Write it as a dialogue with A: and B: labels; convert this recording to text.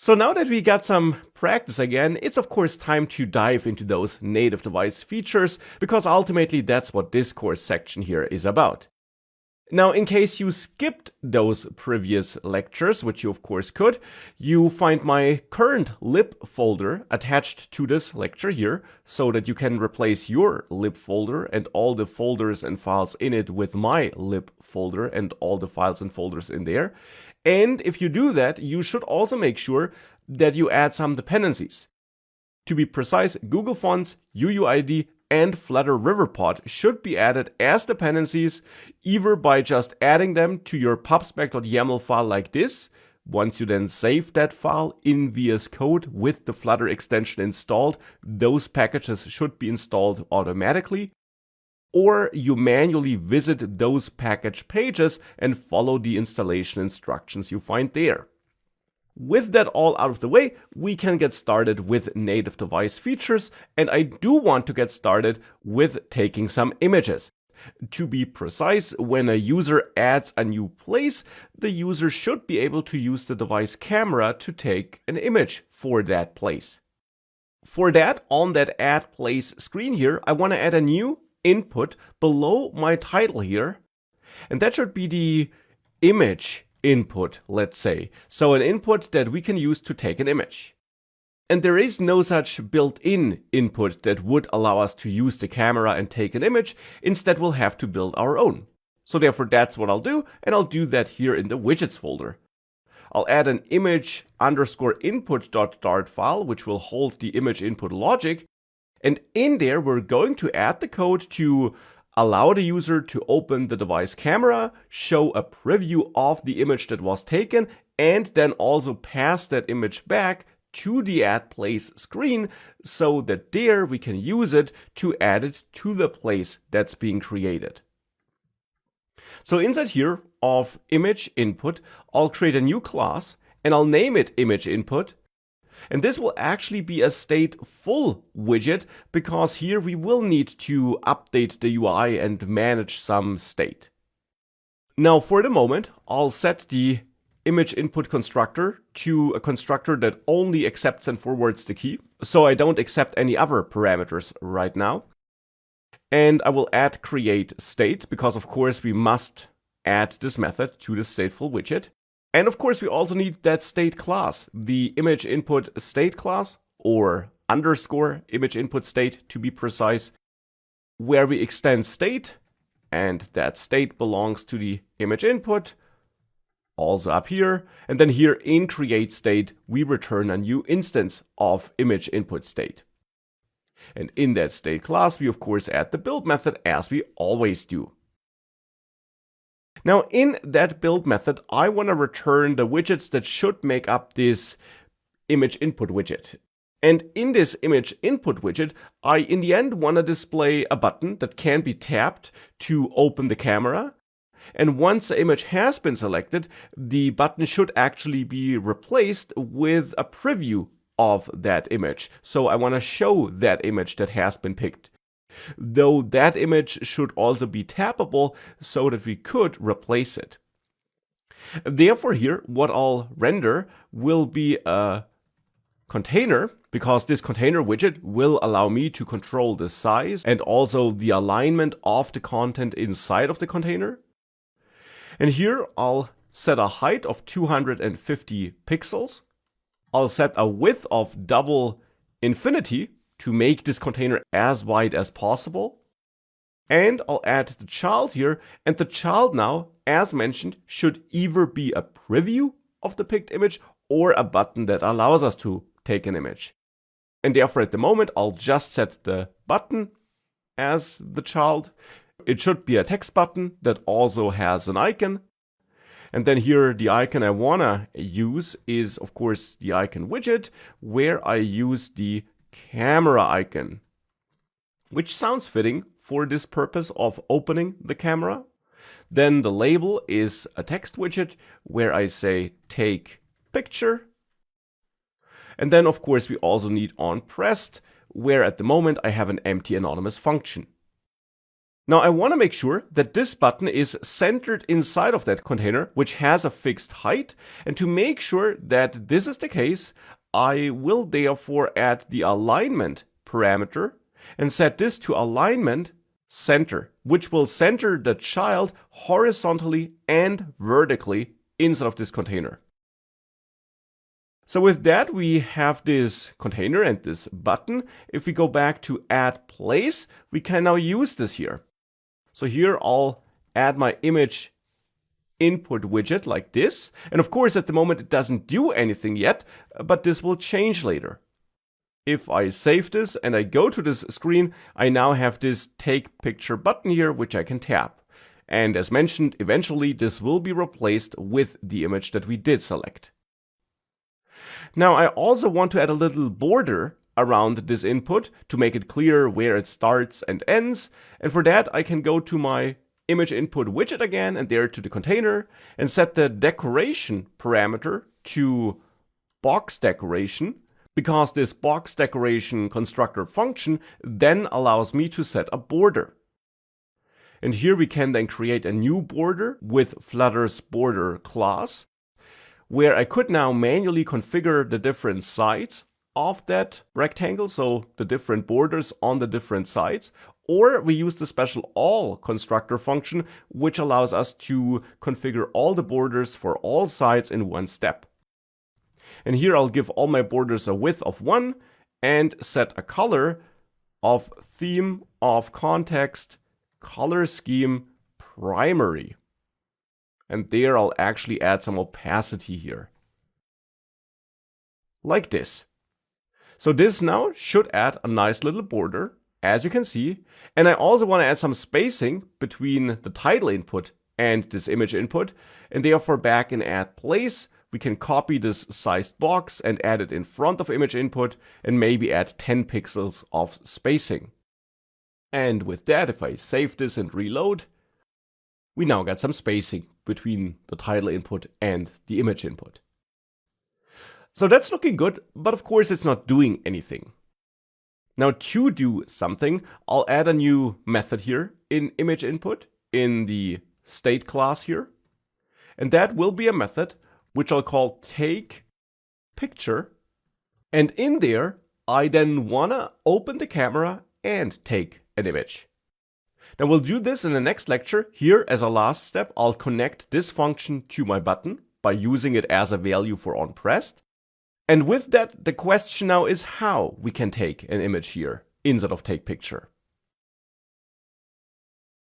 A: So now that we got some practice again, it's of course time to dive into those native device features, because ultimately that's what this course section here is about. Now, in case you skipped those previous lectures, which you of course could, you find my current lib folder attached to this lecture here, so that you can replace your lib folder and all the folders and files in it with my lib folder and all the files and folders in there. And if you do that, you should also make sure that you add some dependencies. To be precise, Google Fonts, UUID, and Flutter Riverpod should be added as dependencies, either by just adding them to your pubspec.yaml file like this. Once you then save that file in VS Code with the Flutter extension installed, those packages should be installed automatically. Or you manually visit those package pages and follow the installation instructions you find there. With that all out of the way, we can get started with native device features, and I do want to get started with taking some images. To be precise, when a user adds a new place, the user should be able to use the device camera to take an image for that place. For that, on that add place screen here, I want to add a new input below my title here, and that should be the image input, let's say. So an input that we can use to take an image. And there is no such built-in input that would allow us to use the camera and take an image. Instead, we'll have to build our own. So therefore, that's what I'll do, and I'll do that here in the widgets folder. I'll add an image underscore input.dart file, which will hold the image input logic. And in there, we're going to add the code to allow the user to open the device camera, show a preview of the image that was taken, and then also pass that image back to the add place screen, so that there we can use it to add it to the place that's being created. So inside here of image input, I'll create a new class and I'll name it image input. And this will actually be a stateful widget, because here we will need to update the UI and manage some state. Now for the moment, I'll set the image input constructor to a constructor that only accepts and forwards the key, so I don't accept any other parameters right now. And I will add create state, because of course we must add this method to the stateful widget. And of course, we also need that state class, the image input state class, or underscore image input state to be precise, where we extend state, and that state belongs to the image input, also up here. And then here in create state, we return a new instance of image input state. And in that state class, we of course add the build method, as we always do. Now in that build method, I want to return the widgets that should make up this image input widget. And in this image input widget, I in the end want to display a button that can be tapped to open the camera. And once the image has been selected, the button should actually be replaced with a preview of that image. So I want to show that image that has been picked. Though that image should also be tappable so that we could replace it. Therefore here, what I'll render will be a container, because this container widget will allow me to control the size and also the alignment of the content inside of the container. And here I'll set a height of 250 pixels. I'll set a width of double infinity to make this container as wide as possible. And I'll add the child here, and the child now, as mentioned, should either be a preview of the picked image or a button that allows us to take an image. And therefore at the moment, I'll just set the button as the child. It should be a text button that also has an icon. And then here, the icon I wanna use is, of course, the icon widget, where I use the camera icon, which sounds fitting for this purpose of opening the camera. Then the label is a text widget where I say take picture. And then of course we also need onPressed, where at the moment I have an empty anonymous function. Now I want to make sure that this button is centered inside of that container, which has a fixed height. And to make sure that this is the case, I will therefore add the alignment parameter and set this to alignment center, which will center the child horizontally and vertically inside of this container. So with that, we have this container and this button. If we go back to add place, we can now use this here. So here I'll add my image input widget like this. And of course, at the moment, it doesn't do anything yet, but this will change later. If I save this and I go to this screen, I now have this take picture button here, which I can tap. And as mentioned, eventually this will be replaced with the image that we did select. Now I also want to add a little border around this input to make it clear where it starts and ends. And for that, I can go to my image input widget again and there to the container and set the decoration parameter to box decoration, because this box decoration constructor function then allows me to set a border. And here we can then create a new border with Flutter's border class, where I could now manually configure the different sides of that rectangle, so the different borders on the different sides, or we use the special all constructor function, which allows us to configure all the borders for all sides in one step. And here I'll give all my borders a width of 1 and set a color of theme of context color scheme primary. And there I'll actually add some opacity here. Like this. So this now should add a nice little border, as you can see. And I also want to add some spacing between the title input and this image input. And therefore back in add place, we can copy this sized box and add it in front of image input and maybe add 10 pixels of spacing. And with that, if I save this and reload, we now got some spacing between the title input and the image input. So that's looking good, but of course it's not doing anything. Now to do something, I'll add a new method here in image input in the state class here. And that will be a method which I'll call take picture. And in there, I then wanna open the camera and take an image. Now we'll do this in the next lecture. Here as a last step, I'll connect this function to my button by using it as a value for onPressed. And with that, the question now is how we can take an image here inside of take picture.